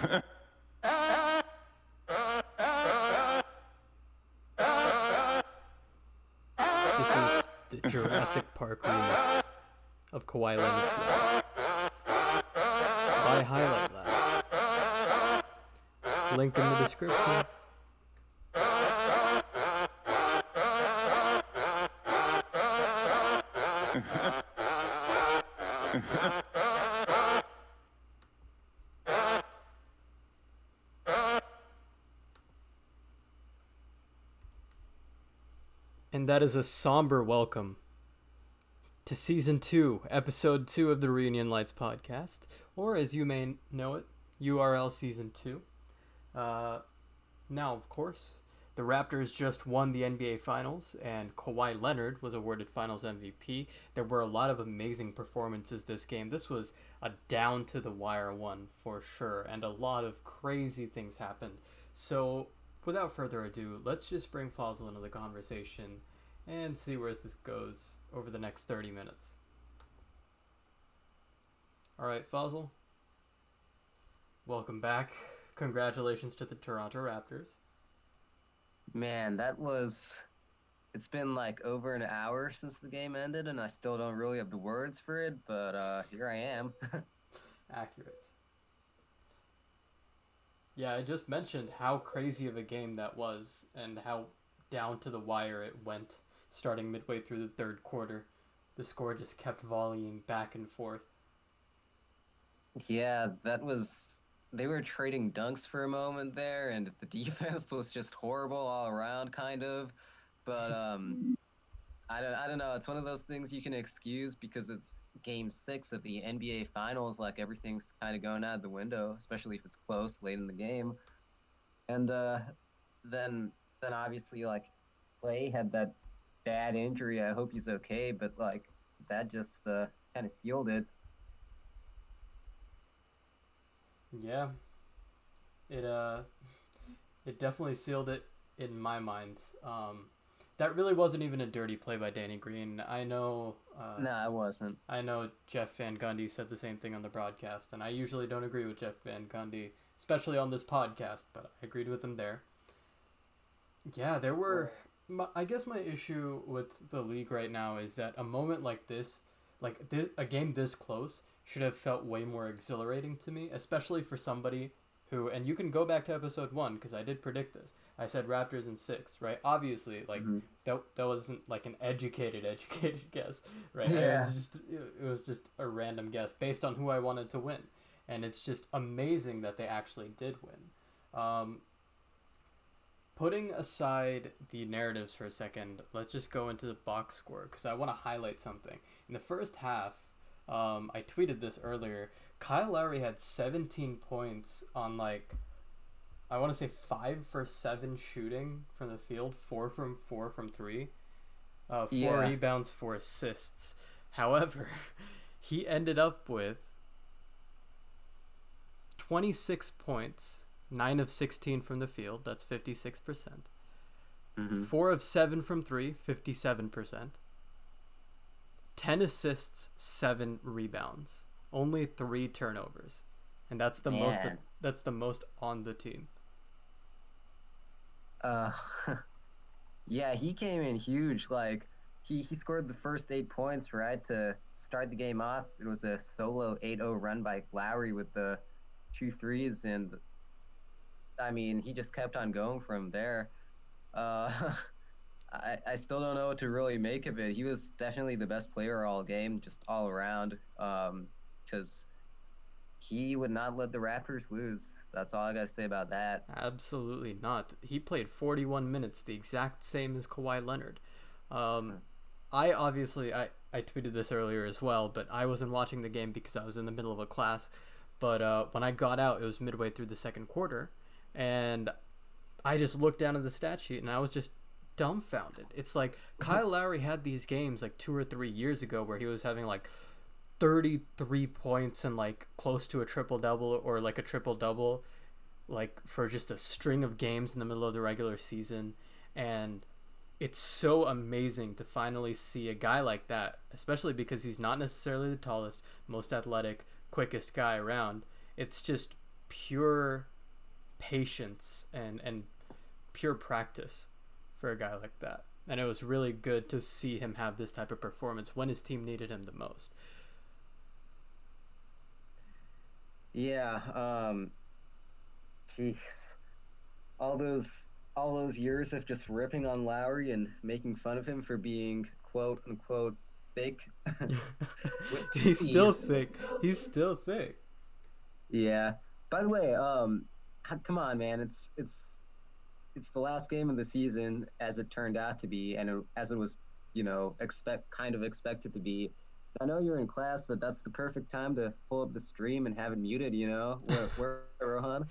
This is the Jurassic Park remix of Kawhi Leonard's life by Highlight Lab. Link in the description. And that is a somber welcome to Season 2, Episode 2 of the Reunion Lights podcast, or as you may know it, URL Season 2. Now, of course, the Raptors just won the NBA Finals, and Kawhi Leonard was awarded Finals MVP. There were a lot of amazing performances this game. This was a down-to-the-wire one, for sure, and a lot of crazy things happened. So, without further ado, let's just bring Fossil into the conversation and see where this goes over the next 30 minutes. Alright, Fossil. Welcome back. Congratulations to the Toronto Raptors. Man, it's been like over an hour since the game ended, and I still don't really have the words for it, but here I am. Accurate. Yeah, I just mentioned how crazy of a game that was and how down to the wire it went starting midway through the third quarter. The score just kept volleying back and forth. Yeah, they were trading dunks for a moment there, and the defense was just horrible all around, kind of. But I don't know. It's one of those things you can excuse because it's Game 6 of the NBA Finals. Like, everything's kind of going out the window, especially if it's close late in the game. And then obviously, like, Clay had that bad injury. I hope he's okay, but like that just kind of sealed it. Yeah. It definitely sealed it in my mind. That really wasn't even a dirty play by Danny Green. I know. No, it wasn't. I know Jeff Van Gundy said the same thing on the broadcast, and I usually don't agree with Jeff Van Gundy, especially on this podcast, but I agreed with him there. Yeah, there were. I guess my issue with the league right now is that a moment like this, a game this close, should have felt way more exhilarating to me, especially for somebody who, and you can go back to episode 1 because I did predict this. I said Raptors in 6, right? Obviously, that wasn't like an educated guess, right? Yeah. It was just a random guess based on who I wanted to win, and it's just amazing that they actually did win. Putting aside the narratives for a second, let's just go into the box score because I want to highlight something. In the first half, I tweeted this earlier. Kyle Lowry had 17 points on I want to say 5 for 7 shooting from the field, 4 from 3, 4 rebounds, 4 assists. However, he ended up with 26 points, 9 of 16 from the field, that's 56%. 4 of 7 from 3, 57%. 10 assists, 7 rebounds. Only 3 turnovers. And that's the most on the team. Yeah, he came in huge. Like he scored the first 8 points, right, to start the game off. It was a solo 8-0 run by Lowry with the 2 threes, and I mean, he just kept on going from there. I still don't know what to really make of it. He was definitely the best player all game, just all around, because he would not let the Raptors lose. That's all I got to say about that. Absolutely not. He played 41 minutes, the exact same as Kawhi Leonard. I tweeted this earlier as well, but I wasn't watching the game because I was in the middle of a class. But when I got out, it was midway through the second quarter, and I just looked down at the stat sheet, and I was just dumbfounded. It's like Kyle Lowry had these games 2 or 3 years ago where he was having 33 points and close to a triple-double or a triple-double for just a string of games in the middle of the regular season. And it's so amazing to finally see a guy like that, especially because he's not necessarily the tallest, most athletic, quickest guy around. It's just pure patience and pure practice for a guy like that. And it was really good to see him have this type of performance when his team needed him the most. Yeah, jeez, all those all those years of just ripping on Lowry and making fun of him for being quote unquote fake with two He's still C's. thick. He's still thick. Yeah. By the way, come on, man, it's the last game of the season as it turned out to be, and as it was, expected to be. I know you're in class, but that's the perfect time to pull up the stream and have it muted. Where Rohan?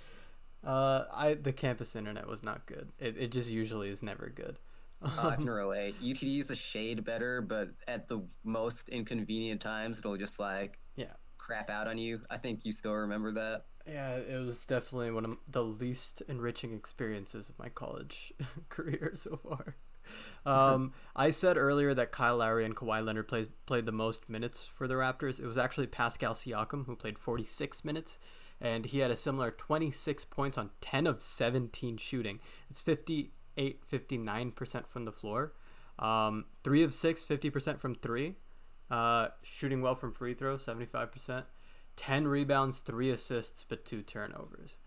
The campus internet was not good. It just usually is never good. I can relate. UTD is a shade better, but at the most inconvenient times, it'll just like Yeah. crap out on you. I think you still remember that. Yeah, it was definitely one of the least enriching experiences of my college career so far. I said earlier that Kyle Lowry and Kawhi Leonard played the most minutes for the Raptors. It was actually Pascal Siakam who played 46 minutes, and he had a similar 26 points on 10 of 17 shooting. It's 59% from the floor. 3 of 6, 50% from 3. Shooting well from free throws, 75%. 10 rebounds, 3 assists, but 2 turnovers.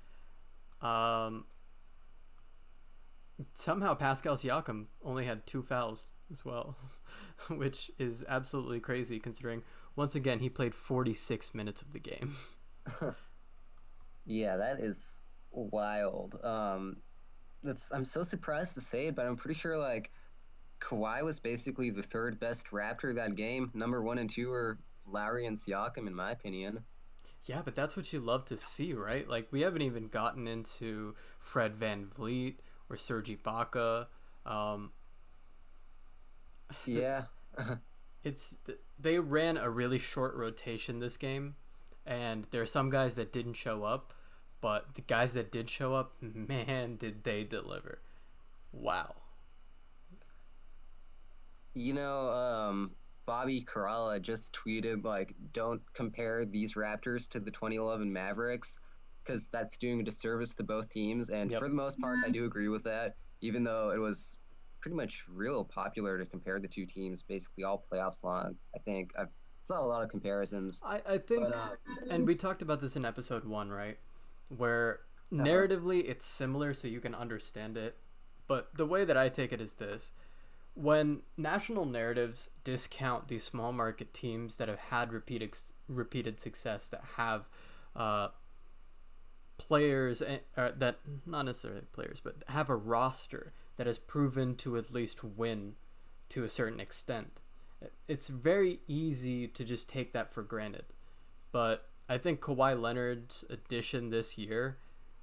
Somehow Pascal Siakam only had 2 fouls as well, which is absolutely crazy considering, once again, he played 46 minutes of the game. Yeah, that is wild. I'm so surprised to say it, but I'm pretty sure like Kawhi was basically the third best Raptor that game. Number 1 and 2 were Lowry and Siakam, in my opinion. Yeah, but that's what you love to see, right? Like, we haven't even gotten into Fred VanVleet or Serge Ibaka. Yeah. They ran a really short rotation this game, and there are some guys that didn't show up, but the guys that did show up, man, did they deliver. Wow. Bobby Karalla just tweeted like, "Don't compare these Raptors to the 2011 Mavericks, because that's doing a disservice to both teams." And Yep. for the most part, I do agree with that. Even though it was pretty much real popular to compare the two teams, basically all playoffs long. I think I saw a lot of comparisons. I think, But and we talked about this in episode 1, right? Where uh, narratively it's similar so you can understand it. But the way that I take it is this: when national narratives discount these small market teams that have had repeated success, that have players that, not necessarily players, but have a roster that has proven to at least win to a certain extent, it's very easy to just take that for granted. But I think Kawhi Leonard's addition this year,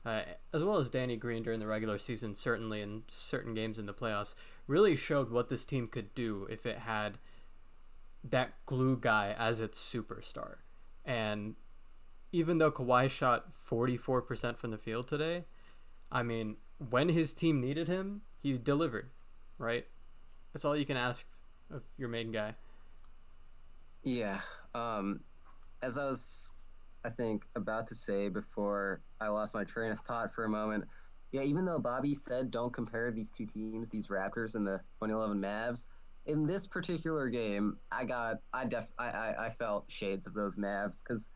as well as Danny Green during the regular season, certainly in certain games in the playoffs, really showed what this team could do if it had that glue guy as its superstar. And even though Kawhi shot 44% from the field today, I mean, when his team needed him, he delivered, right? That's all you can ask of your main guy. yeah, as I was, I think, about to say before I lost my train of thought for a moment. Yeah, even though Bobby said don't compare these two teams, these Raptors and the 2011 Mavs, in this particular game, I felt shades of those Mavs because,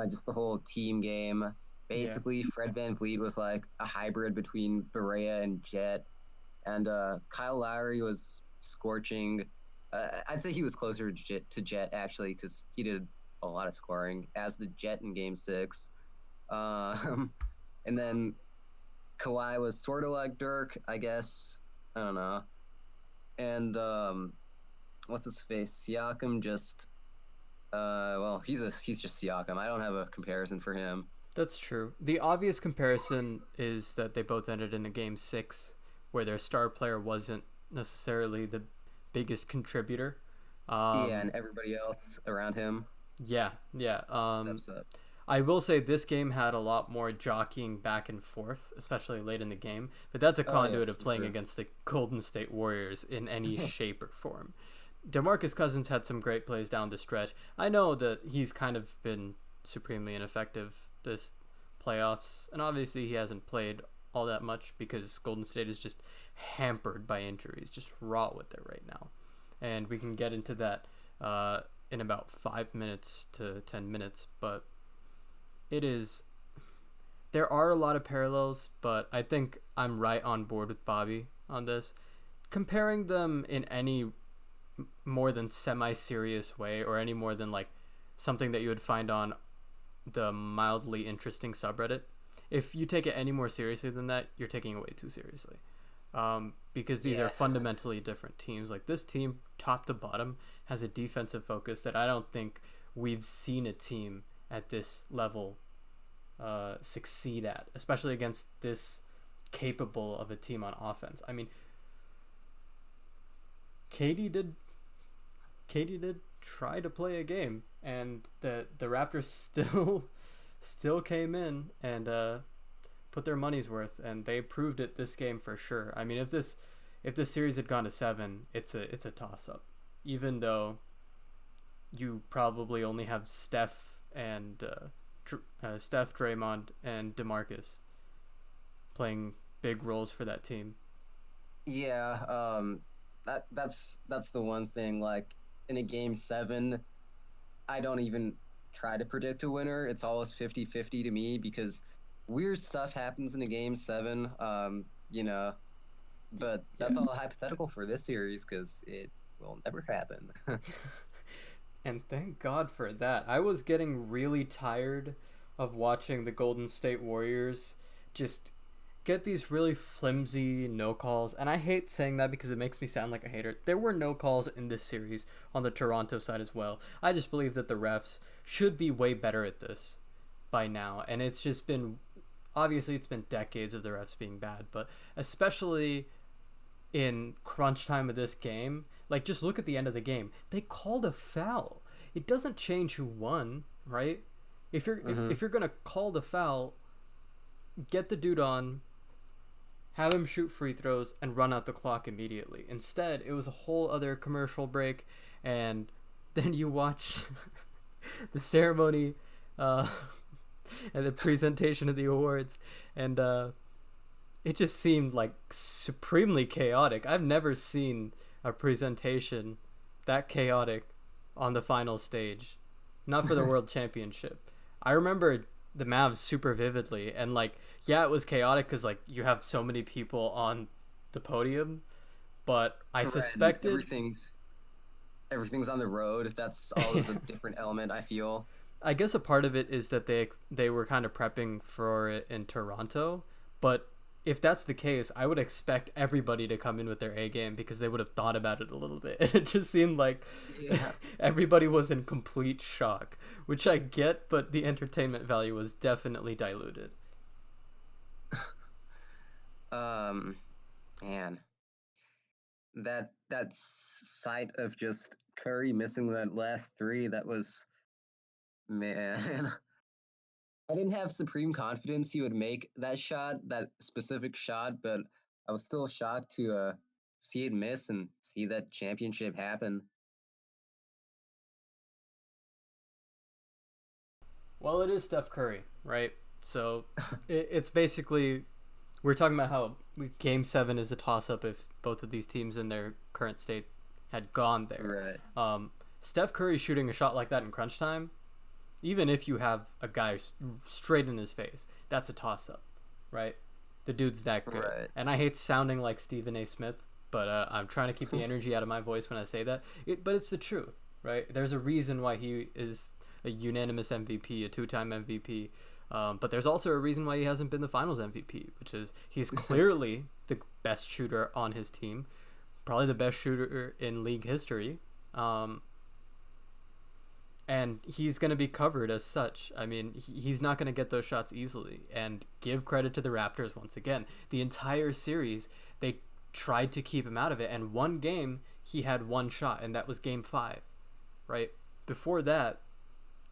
just the whole team game. Yeah. Basically, Fred VanVleet was like a hybrid between Berea and Jet, and Kyle Lowry was scorching. I'd say he was closer to Jet actually because he did a lot of scoring as the Jet in Game 6. And then Kawhi was sort of like Dirk, I guess. I don't know. And what's his face? Siakam just well, he's just Siakam. I don't have a comparison for him. That's true. The obvious comparison is that they both ended in a game 6 where their star player wasn't necessarily the biggest contributor. Yeah, Um, and everybody else around him yeah, yeah. steps up. I will say this game had a lot more jockeying back and forth, especially late in the game. But that's a Oh yeah, conduit of for playing sure. against the Golden State Warriors in any shape or form. DeMarcus Cousins had some great plays down the stretch. I know that he's kind of been supremely ineffective this playoffs, and obviously he hasn't played all that much because Golden State is just hampered by injuries, just raw with it right now. And we can get into that in about 5 minutes to 10 minutes, but it is. There are a lot of parallels, but I think I'm right on board with Bobby on this. Comparing them in any more than semi-serious way, or any more than like something that you would find on the mildly interesting subreddit, if you take it any more seriously than that, you're taking it way too seriously. Because these are fundamentally different teams. Like, this team, top to bottom, has a defensive focus that I don't think we've seen a team at this level succeed at, especially against this capable of a team on offense. I mean, KD did try to play a game, and the Raptors still came in and put their money's worth, and they proved it this game for sure. I mean, if this series had gone to 7, it's a toss up, even though you probably only have Steph, Draymond, and DeMarcus playing big roles for that team. Yeah, that's the one thing. Like, in a game 7, I don't even try to predict a winner. It's always 50-50 to me because weird stuff happens in a game 7. But that's all hypothetical for this series because it will never happen. And thank God for that. I was getting really tired of watching the Golden State Warriors just get these really flimsy no calls. And I hate saying that because it makes me sound like a hater. There were no calls in this series on the Toronto side as well. I just believe that the refs should be way better at this by now. And it's just been, obviously it's been decades of the refs being bad, but especially in crunch time of this game, like, just look at the end of the game. They called a foul. It doesn't change who won, right? If you're if you're gonna call the foul, get the dude on, have him shoot free throws, and run out the clock immediately. Instead, it was a whole other commercial break, and then you watch the ceremony and the presentation of the awards, and it just seemed like supremely chaotic. I've never seen a presentation that chaotic on the final stage. Not for the World Championship. I remember the Mavs super vividly, and like, yeah, it was chaotic because like you have so many people on the podium, but I suspected everything's on the road. That's always a different element, I feel. I guess a part of it is that they were kind of prepping for it in Toronto, but if that's the case, I would expect everybody to come in with their A game because they would have thought about it a little bit. And it just seemed like everybody was in complete shock, which I get, but the entertainment value was definitely diluted. Man, that sight of just Curry missing that last 3, that was, man. I didn't have supreme confidence he would make that specific shot, but I was still shocked to see it miss and see that championship happen. Well, it is Steph Curry, right? So it's basically, we're talking about how Game 7 is a toss-up if both of these teams in their current state had gone there. Right. Steph Curry shooting a shot like that in crunch time, even if you have a guy straight in his face, that's a toss-up, right? The dude's that good. Right. And I hate sounding like Stephen A. Smith, but I'm trying to keep the energy out of my voice when I say that. But it's the truth, right? There's a reason why he is a unanimous MVP, a 2-time MVP. But there's also a reason why he hasn't been the Finals MVP, which is he's clearly the best shooter on his team, probably the best shooter in league history. And he's going to be covered as such. I mean, he's not going to get those shots easily. And give credit to the Raptors once again. The entire series, they tried to keep him out of it. And one game, he had one shot, and that was Game 5, right? Before that,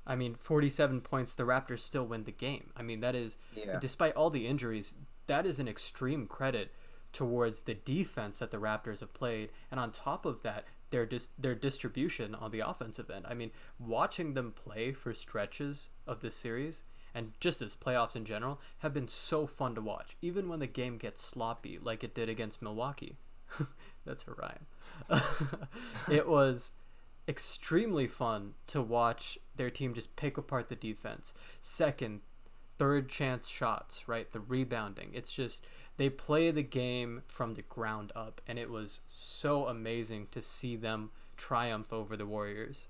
I mean, 47 points, the Raptors still win the game. I mean, that is, despite all the injuries, that is an extreme credit towards the defense that the Raptors have played. And on top of that, their distribution on the offensive end. I mean, watching them play for stretches of this series and just as playoffs in general have been so fun to watch, even when the game gets sloppy like it did against Milwaukee. That's a rhyme. It was extremely fun to watch their team just pick apart the defense. Second, third chance shots, right? The rebounding. It's just they play the game from the ground up, and it was so amazing to see them triumph over the Warriors.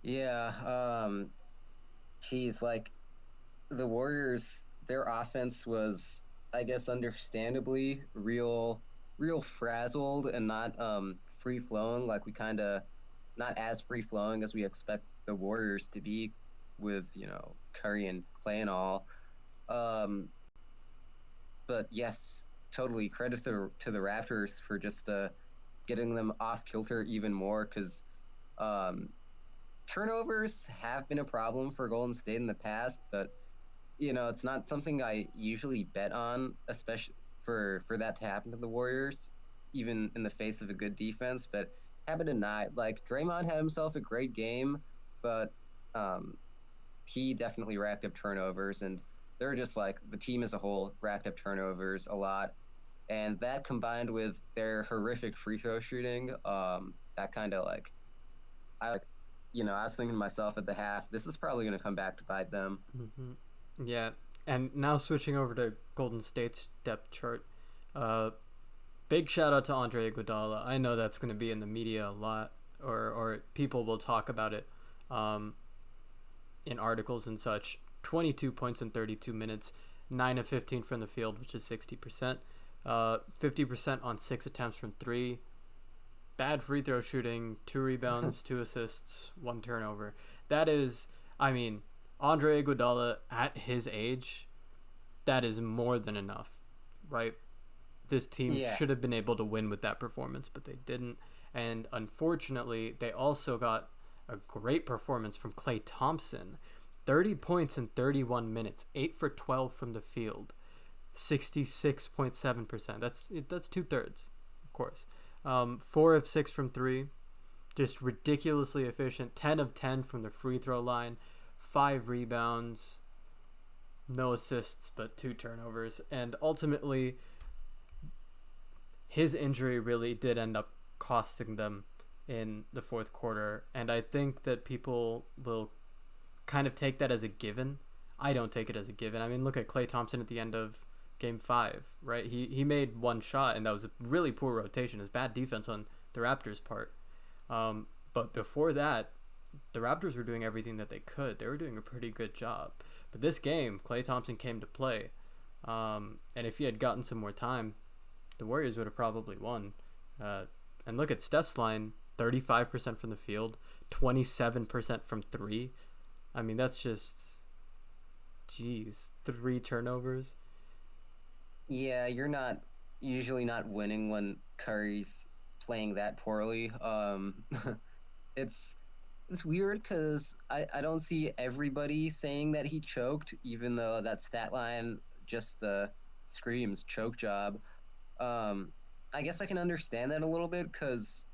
Yeah, geez, like the Warriors, their offense was, I guess, understandably real frazzled and not free flowing. Like we kind of not as free flowing as we expect the Warriors to be with Curry and Clay and all. Um, but yes, totally credit to the Raptors for just getting them off kilter even more because um, turnovers have been a problem for Golden State in the past, but it's not something I usually bet on, especially for that to happen to the Warriors, even in the face of a good defense. But happened tonight. Like Draymond had himself a great game, but um, he definitely racked up turnovers, and they're just like the team as a whole racked up turnovers a lot, and that combined with their horrific free throw shooting, that kind of like I like, I was thinking to myself at the half, this is probably going to come back to bite them. Hmm. Yeah, and now switching over to Golden State's depth chart. Uh, Big shout out to Andre Iguodala. I know that's going to be in the media a lot, or people will talk about it um, in articles and such. 22 points in 32 minutes, 9 of 15 from the field, which is 60%. 50% on 6 attempts from 3. Bad free throw shooting, 2 rebounds, 2 assists, 1 turnover. That is, I mean, Andre Iguodala at his age, that is more than enough, right? This team Yeah. should have been able to win with that performance, but they didn't. And unfortunately, they also got a great performance from Klay Thompson. 30 points in 31 minutes, 8 for 12 from the field, 66.7%. That's two-thirds, of course. 4 of 6 from 3, just ridiculously efficient. 10 of 10 from the free throw line, 5 rebounds, no assists, but 2 turnovers. And ultimately, his injury really did end up costing them in the fourth quarter. And I think that people will kind of take that as a given. I don't take it as a given. I mean, look at Klay Thompson at the end of Game 5, right? He made 1 shot, and that was a really poor rotation. It was bad defense on the Raptors' part. But before that, the Raptors were doing everything that they could. They were doing a pretty good job. But this game, Klay Thompson came to play. And if he had gotten some more time, the Warriors would have probably won. And look at Steph's line, 35% from the field, 27% from 3. I mean, that's just, geez, 3 turnovers. Yeah, you're not usually not winning when Curry's playing that poorly. It's it's weird because I don't see everybody saying that he choked, even though that stat line just screams choke job. Um, I guess I can understand that a little bit because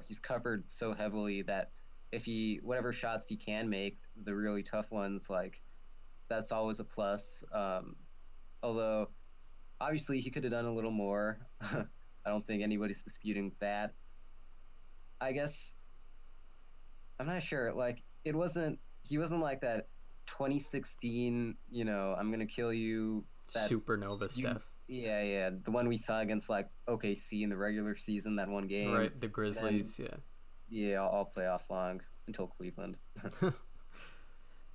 he's covered so heavily that if he whatever shots he can make, the really tough ones, like that's always a plus. Although obviously he could have done a little more. I don't think anybody's disputing that. I guess I'm not sure. Like he wasn't like that 2016. I'm gonna kill you. That Supernova you Steph. yeah, the one we saw against like OKC in the regular season, that one game. Right, the And then Grizzlies, yeah. yeah, all playoffs long until Cleveland.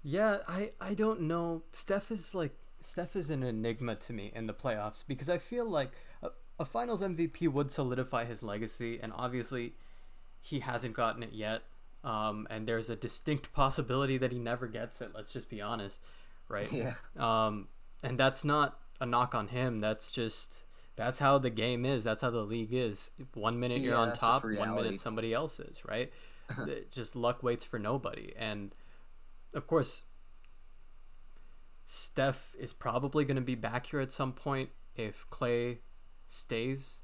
Yeah, I don't know. Steph is an enigma to me in the playoffs because I feel like a Finals MVP would solidify his legacy, and obviously he hasn't gotten it yet. And there's a distinct possibility that he never gets it. Let's just be honest, right? Yeah, And that's not a knock on him. That's how the game is. That's how the league is. 1 minute you're yeah, on that's just top, 1 minute reality. somebody else is, right? Just luck waits for nobody. And of course, Steph is probably going to be back here at some point if Clay stays,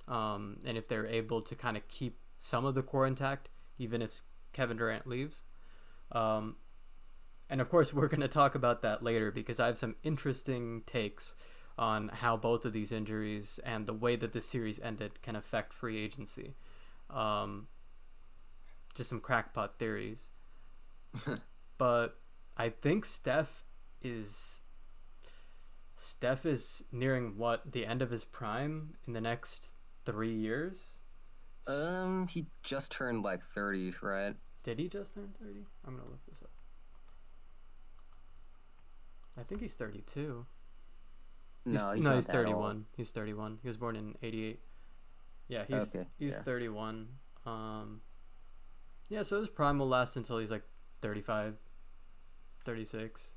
and if they're able to kind of keep some of the core intact, even if Kevin Durant leaves. Um, and of course, we're going to talk about that later because I have some interesting takes on how both of these injuries and the way that this series ended can affect free agency. Um, just some crackpot theories. But I think is Steph is nearing what, the end of his prime in the next 3 years. He just turned like 30, right? Did he just turn 30? I'm gonna look this up. I think he's 32. No, he's No, not he's that old. 31. He's 31. He was born in '88. Yeah, Okay, he's yeah. 31. Um, yeah, so his prime will last until he's like 35, 36.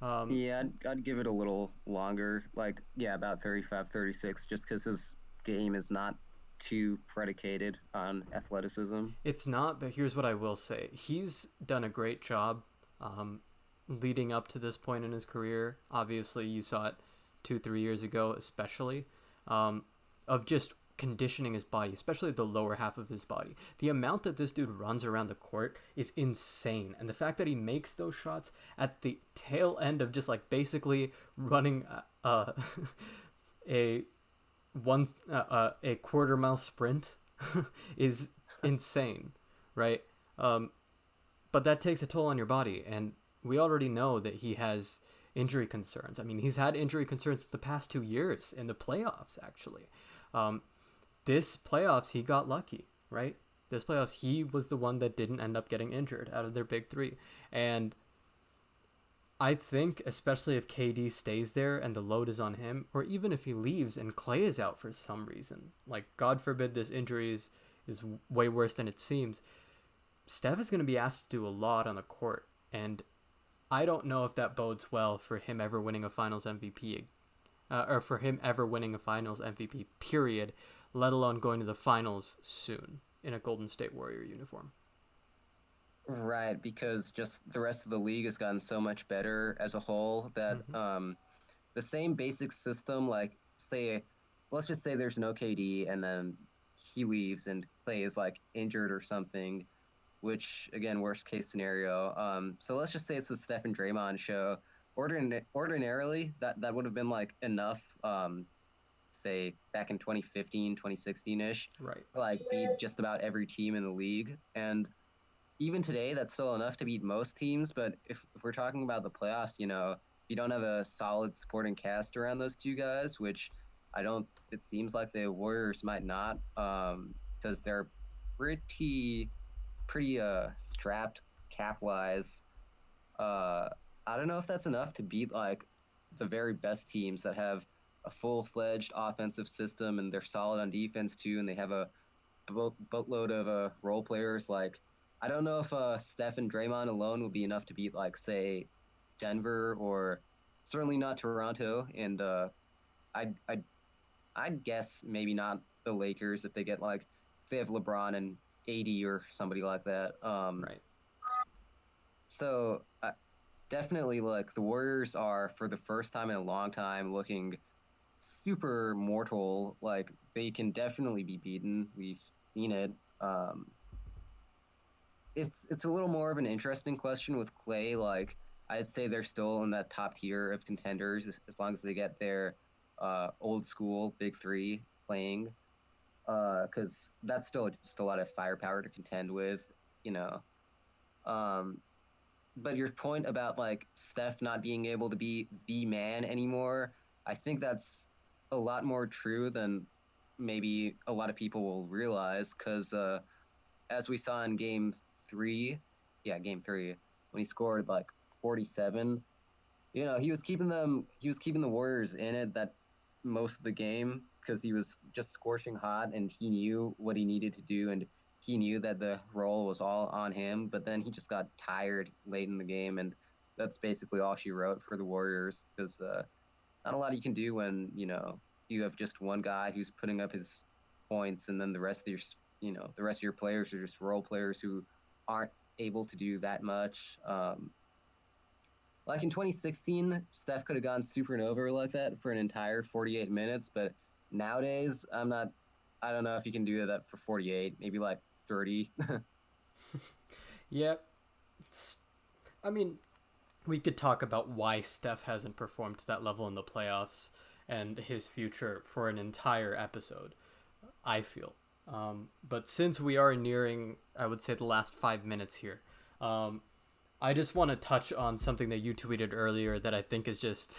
Um, Yeah, I'd give it a little longer, like, yeah, about 35, 36, just because his game is not too predicated on athleticism. it's not, but here's what I will say: he's done a great job, um, leading up to this point in his career. Obviously, you saw it 2, 3 years ago, especially, um, of just conditioning his body, especially the lower half of his body. The amount that this dude runs around the court is insane, and the fact that he makes those shots at the tail end of just like basically running a a quarter mile sprint is insane, right? Um, but that takes a toll on your body, and we already know that he has injury concerns. I mean, he's had injury concerns the past 2 years in the playoffs, actually. Um, this playoffs, he got lucky, right? This playoffs, he was the one that didn't end up getting injured out of their big three. And I think, especially if KD stays there and the load is on him, or even if he leaves and Clay is out for some reason, like God forbid this injury is way worse than it seems, Steph is going to be asked to do a lot on the court. And I don't know if that bodes well for him ever winning a finals MVP, or for him ever winning a finals MVP, period, let alone going to the finals soon in a Golden State Warrior uniform. Right, because just the rest of the league has gotten so much better as a whole that Mm-hmm. the same basic system, like say, let's just say there's no KD and then he leaves and Clay is like injured or something, which again, worst case scenario. So let's just say it's the Steph and Draymond show. Ordinarily, that would have been like enough. Say back in 2015, 2016 ish, Right. like beat just about every team in the league, and even today, that's still enough to beat most teams. But if we're talking about the playoffs, you don't have a solid supporting cast around those two guys, which I don't. It seems like the Warriors might not, because they're pretty strapped cap wise. Uh, I don't know if that's enough to beat like the very best teams that have a full fledged offensive system and they're solid on defense too, and they have a boatload of role players. Like, I don't know if Steph and Draymond alone would be enough to beat, like, say, Denver or certainly not Toronto. And I'd, I'd, I'd guess maybe not the Lakers if they get, like, if they have LeBron and AD or somebody like that. Right. So definitely, like, the Warriors are, for the first time in a long time, looking super mortal. Like, they can definitely be beaten. We've seen it. Um, it's a little more of an interesting question with Clay. Like, I'd say they're still in that top tier of contenders as long as they get their old school big three playing. Because that's still just a lot of firepower to contend with, you know. Um, but your point about like Steph not being able to be the man anymore, I think that's a lot more true than maybe a lot of people will realize. Because as we saw in game 3, yeah, game 3, when he scored like 47, he was keeping the Warriors in it that most of the game because he was just scorching hot and he knew what he needed to do and he knew that the role was all on him. But then he just got tired late in the game, and that's basically all she wrote for the Warriors because not a lot you can do when you have just one guy who's putting up his points, and then the rest of your players are just role players who aren't able to do that much. Like in 2016, Steph could have gone supernova like that for an entire 48 minutes, but nowadays, I don't know if you can do that for 48, maybe like 30. Yep. I mean, we could talk about why Steph hasn't performed to that level in the playoffs and his future for an entire episode, I feel. But since we are nearing, I would say, the last 5 minutes here, I just want to touch on something that you tweeted earlier that I think is just,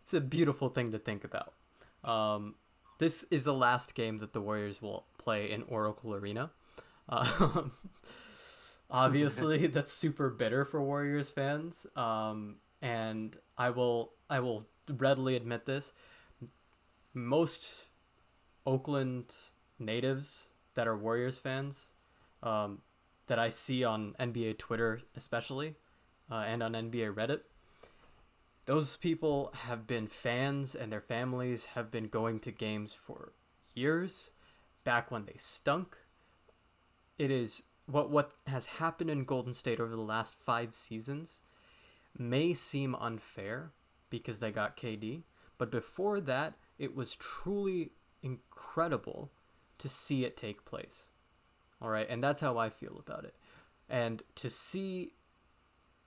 it's a beautiful thing to think about. This is the last game that the Warriors will play in Oracle Arena. Um, Obviously, that's super bitter for Warriors fans. And I will readily admit this. Most Oakland natives that are Warriors fans, um, that I see on NBA Twitter especially, and on NBA Reddit, those people have been fans and their families have been going to games for years, back when they stunk. It is what has happened in Golden State over the last 5 seasons may seem unfair because they got KD, but before that, it was truly incredible to see it take place. All right, and that's how I feel about it. And to see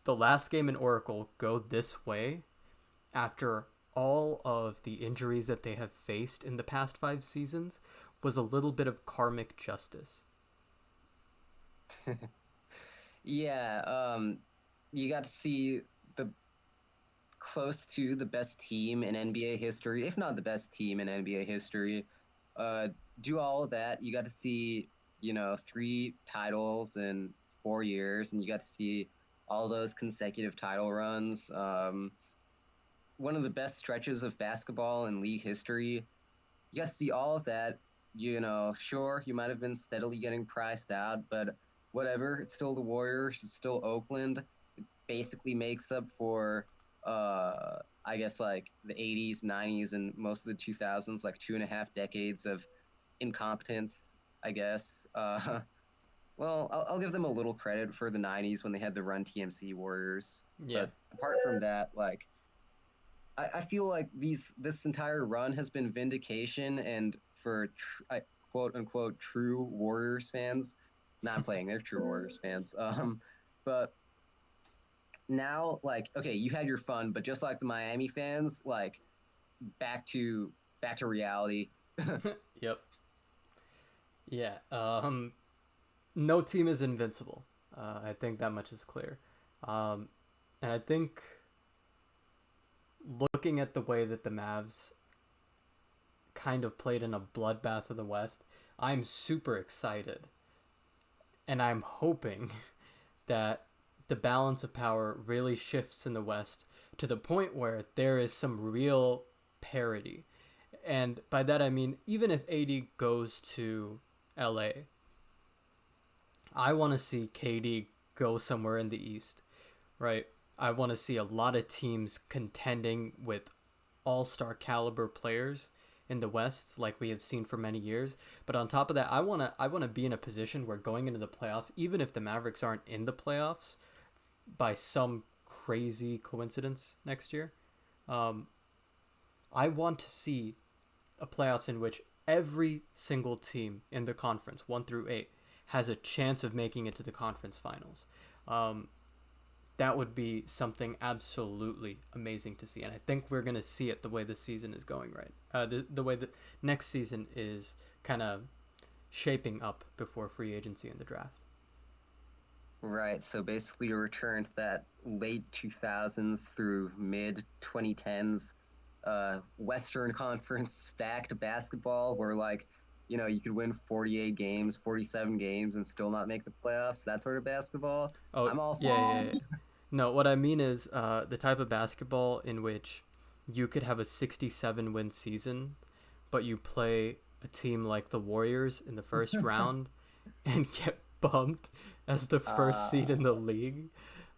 the last game in Oracle go this way after all of the injuries that they have faced in the past 5 seasons was a little bit of karmic justice. Yeah, you got to see the close to the best team in NBA history, if not the best team in NBA history, uh, do all of that. You got to see, 3 titles in 4 years, and you got to see all those consecutive title runs. One of the best stretches of basketball in league history. You got to see all of that. Sure, you might have been steadily getting priced out, but whatever. It's still the Warriors. It's still Oakland. Basically makes up for I guess like the 80s, 90s, and most of the 2000s, like 2.5 decades of incompetence, I guess. Well, I'll give them a little credit for the 90s when they had the Run TMC Warriors. Yeah. But apart from that, like I feel like this entire run has been vindication, and for quote unquote true Warriors fans, not playing, they're true Warriors fans. But now, like, okay, you had your fun, but just like the Miami fans, like back to reality. Yep. Yeah. No team is invincible. I think that much is clear. And I think looking at the way that the Mavs kind of played in a bloodbath of the West, I'm super excited. And I'm hoping that the balance of power really shifts in the West to the point where there is some real parity. And by that I mean, even if AD goes to LA, I want to see KD go somewhere in the East, right? I want to see a lot of teams contending with all-star caliber players in the West, like we have seen for many years. But on top of that, I want to be in a position where going into the playoffs, even if the Mavericks aren't in the playoffs by some crazy coincidence next year, um, I want to see a playoffs in which every single team in the conference, 1 through 8, has a chance of making it to the conference finals. Um, that would be something absolutely amazing to see, and I think we're gonna see it the way the season is going right. The way the next season is kind of shaping up before free agency and the draft. Right. So basically, a return to that late 2000s through mid 2010s Western Conference stacked basketball, where like you could win 48 games, 47 games, and still not make the playoffs. That sort of basketball. Oh I'm all yeah, for. yeah, yeah. No, what I mean is the type of basketball in which you could have a 67 win season, but you play a team like the Warriors in the first round and get bumped as the first seed in the league.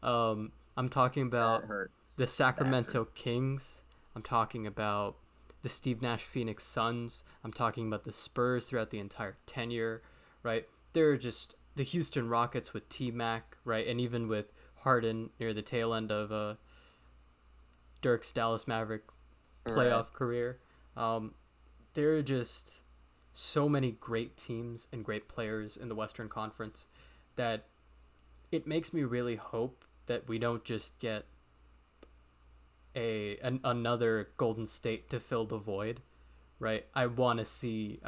I'm talking That about hurts. the That Sacramento hurts. Kings. I'm talking about the Steve Nash Phoenix Suns. I'm talking about the Spurs throughout the entire tenure, right? They're just the Houston Rockets with T Mac, right? And even with Harden near the tail end of Dirk's Dallas Maverick Right. playoff career. Um, there are just so many great teams and great players in the Western Conference that it makes me really hope that we don't just get another Golden State to fill the void, right? I want to see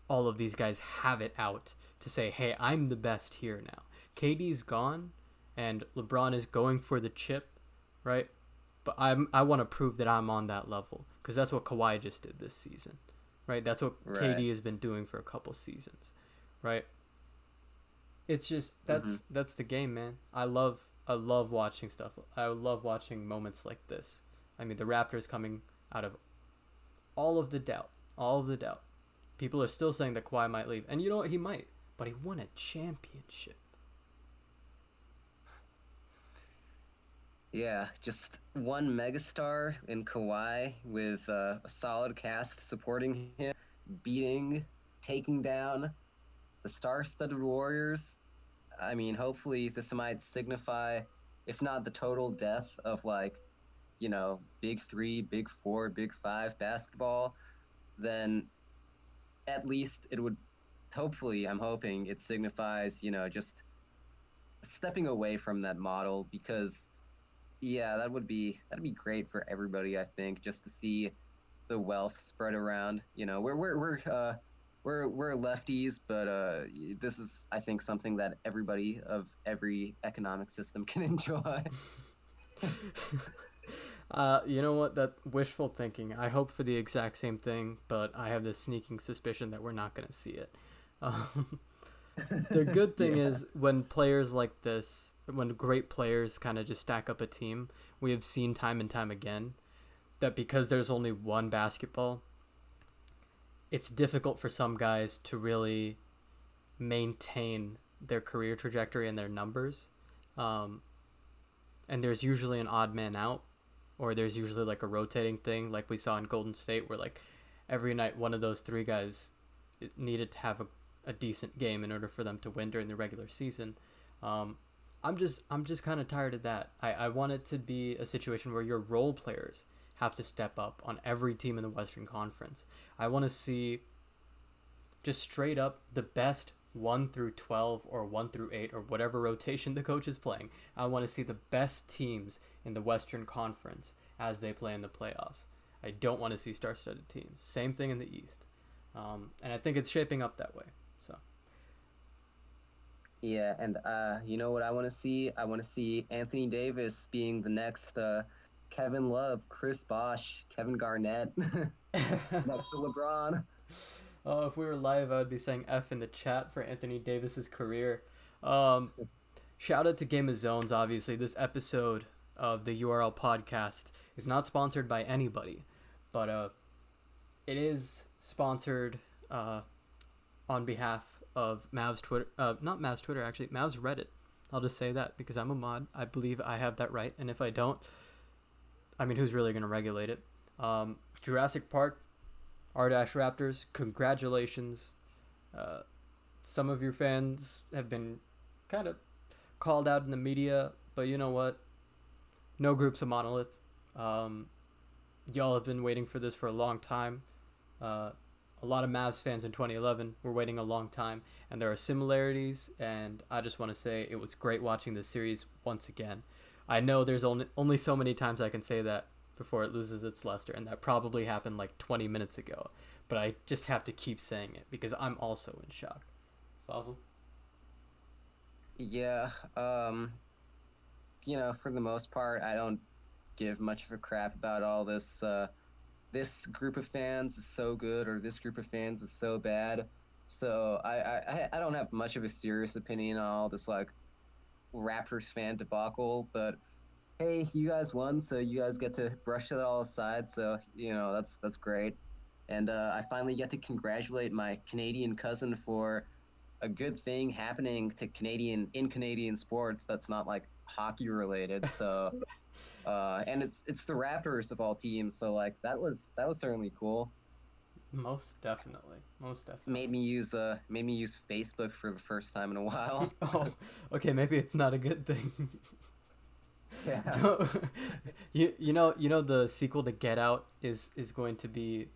all of these guys have it out to say, "Hey, I'm the best here now." KD's gone and LeBron is going for the chip, right? But I want to prove that I'm on that level, cuz that's what Kawhi just did this season. Right? That's what Right. KD has been doing for a couple seasons. Right? It's just that's the game, man. I love watching stuff. I love watching moments like this. I mean, the Raptors coming out of all of the doubt, all of the doubt. People are still saying that Kawhi might leave, and you know what? He might, but he won a championship. Yeah, just one megastar in Kawhi with a solid cast supporting him, beating, taking down the star-studded Warriors. I mean, hopefully this might signify, if not the total death of like, big three, big four, big five basketball, then at least it would, hopefully, I'm hoping it signifies, just stepping away from that model because yeah, that'd be great for everybody, I think, just to see the wealth spread around. We're lefties, but this is, I think, something that everybody of every economic system can enjoy. You know what? That wishful thinking. I hope for the exact same thing, but I have this sneaking suspicion that we're not going to see it. Um, the good thing Yeah. is when players like this, when great players kind of just stack up a team, we have seen time and time again that because there's only one basketball, it's difficult for some guys to really maintain their career trajectory and their numbers. Um, and there's usually an odd man out, or there's usually like a rotating thing, like we saw in Golden State, where like every night one of those three guys needed to have a decent game in order for them to win during the regular season. Um, I'm just kind of tired of that. I want it to be a situation where your role players have to step up on every team in the Western Conference. I want to see just straight up the best 1 through 12 or 1 through 8 or whatever rotation the coach is playing. I want to see the best teams in the Western Conference as they play in the playoffs. I don't want to see star-studded teams. Same thing in the East. And I think it's shaping up that way. So Yeah, and you know what I want to see? I want to see Anthony Davis being the next Kevin Love, Chris Bosh, Kevin Garnett next to LeBron. oh, if we were live, I would be saying F in the chat for Anthony Davis's career. Um, Shout out to Game of Zones, obviously. This episode of the URL podcast is not sponsored by anybody, but it is sponsored on behalf of Mavs Twitter. Not Mavs Twitter, actually. Mavs Reddit. I'll just say that because I'm a mod. I believe I have that right. And if I don't, I mean, who's really going to regulate it? Jurassic Park, R-Dash Raptors, congratulations. Uh, some of your fans have been kind of called out in the media, but you know what? No group's a monolith. Um, Y'all have been waiting for this for a long time. Uh, a lot of Mavs fans in 2011 were waiting a long time, and there are similarities. And I just want to say it was great watching this series once again. I know there's only so many times I can say that before it loses its luster, and that probably happened like 20 minutes ago. But I just have to keep saying it because I'm also in shock. Fossil? Yeah, for the most part, I don't give much of a crap about all this. This group of fans is so good, or this group of fans is so bad. So I don't have much of a serious opinion on all this like Raptors fan debacle. But hey, you guys won, so you guys get to brush it all aside. So that's great. And I finally get to congratulate my Canadian cousin for a good thing happening to Canadian sports that's not like hockey related. So and it's the Raptors of all teams. So like that was certainly cool. Most definitely. Most Made definitely. me use Facebook for the first time in a while. Oh, okay. Maybe it's not a good thing. Yeah. Don't- you know the sequel to Get Out is going to be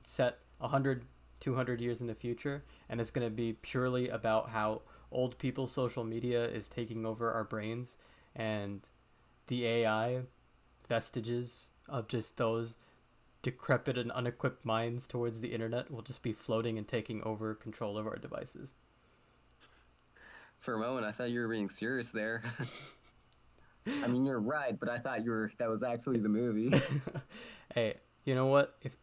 set 100 200 years in the future, and it's going to be purely about how old people's social media is taking over our brains, and the AI vestiges of just those decrepit and unequipped minds towards the internet will just be floating and taking over control of our devices. For a moment, I thought you were being serious there. I mean, you're right, but I thought that was actually the movie. Hey, you know what? If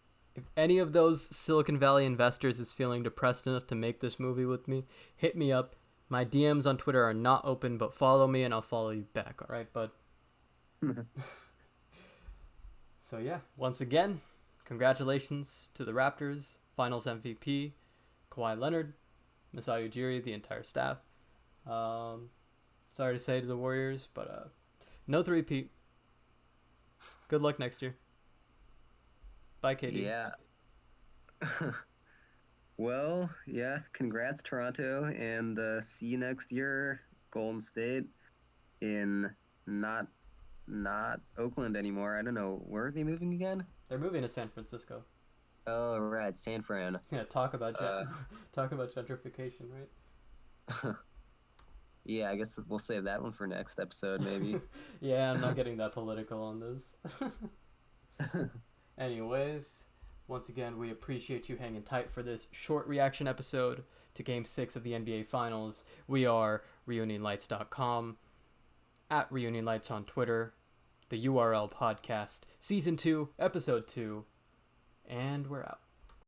any of those Silicon Valley investors is feeling depressed enough to make this movie with me, hit me up. My DMs on Twitter are not open, but follow me and I'll follow you back. All right, bud? So yeah, once again, congratulations to the Raptors, Finals MVP, Kawhi Leonard, Masai Ujiri, the entire staff. Sorry to say to the Warriors, but no three-peat. Good luck next year. Bye, KD. Yeah. Well, yeah, congrats, Toronto, and see you next year, Golden State, in not Oakland anymore. I don't know. Where are they moving again? They're moving to San Francisco. Oh, right, San Fran. Yeah, talk about gentrification, right? Yeah, I guess we'll save that one for next episode, maybe. Yeah, I'm not getting that political on this. Anyways, once again, we appreciate you hanging tight for this short reaction episode to Game 6 of the NBA Finals. We are reunionlights.com, at reunionlights on Twitter, the URL podcast, Season 2, Episode 2, and we're out.